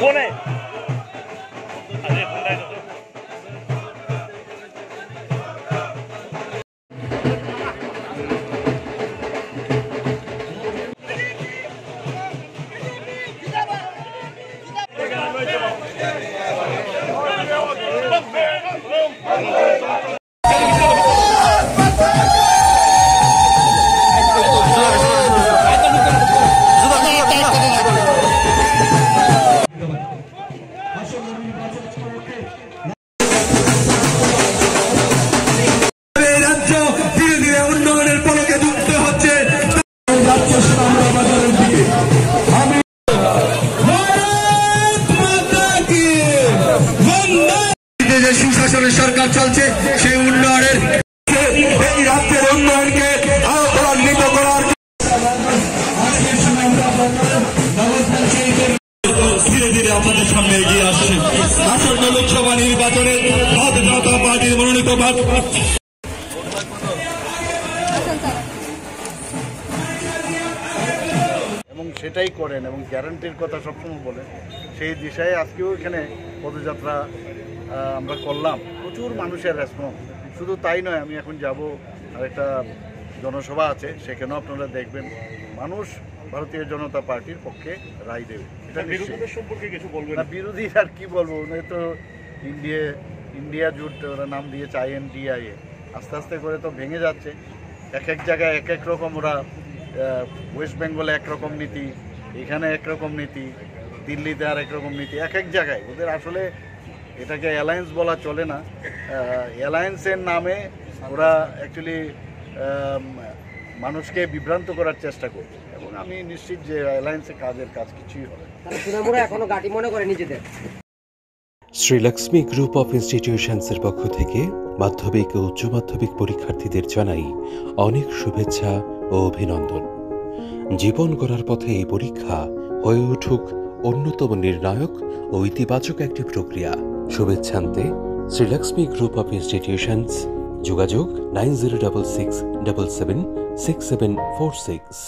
ফোনে সুশাসনের সরকার চলছে, সেই উন্নয়নের এই রাজ্যের উন্নয়নকে আরো ত্বরান্বিত করার ধীরে ধীরে আমাদের সামনে এগিয়ে আসছে। আসন্ন লোকসভা নির্বাচনে ভারতীয় জনতা পার্টির মনোনীত এবং সেটাই করেন এবং গ্যারান্টির কথা সবসময় বলেন। সেই দিশায় আজকেও এখানে পদযাত্রা আমরা করলাম, প্রচুর মানুষের রেসপন্স। শুধু তাই নয়, আমি এখন যাব আরেকটা জনসভা আছে, সেখানেও আপনারা দেখবেন মানুষ ভারতীয় জনতা পার্টির পক্ষে রায় দেবে। এটা বিরোধীদের সম্পর্কে কিছু বলবেন না? বিরোধী আর কি বলবো, ওরা তো ইন্ডিয়া জোট ওরা নাম দিয়েছে INDIA, আস্তে আস্তে করে তো ভেঙে যাচ্ছে। এক এক জায়গায় এক এক রকম, ওরা ওয়েস্ট বেঙ্গলে একরকম নীতি, এখানে একরকম নীতি, দিল্লিতে আর একরকম নীতি, এক এক জায়গায় ওদের। আসলে এটাকে অ্যালায়েন্স বলা চলে না, অ্যালায়েন্সের নামে ওরা অ্যাকচুয়ালি মানুষকে বিভ্রান্ত করার চেষ্টা করবে এবং আমি নিশ্চিত যে অ্যালায়েন্সের কাজ কিছুই হবে না। শ্রীলক্ষ্মী গ্রুপ অফ ইনস্টিটিউশনসের পক্ষ থেকে মাধ্যমিক ও উচ্চ মাধ্যমিক পরীক্ষার্থীদের জানাই অনেক শুভেচ্ছা ও অভিনন্দন। জীবন গড়ার পথে এই পরীক্ষা হয়ে উঠুক অন্যতম নির্ণায়ক ও ইতিবাচক একটি প্রক্রিয়া। শুভেচ্ছান্তে শ্রীলক্ষ্মী গ্রুপ অফ ইনস্টিটিউশনস, যোগাযোগ 9066776746।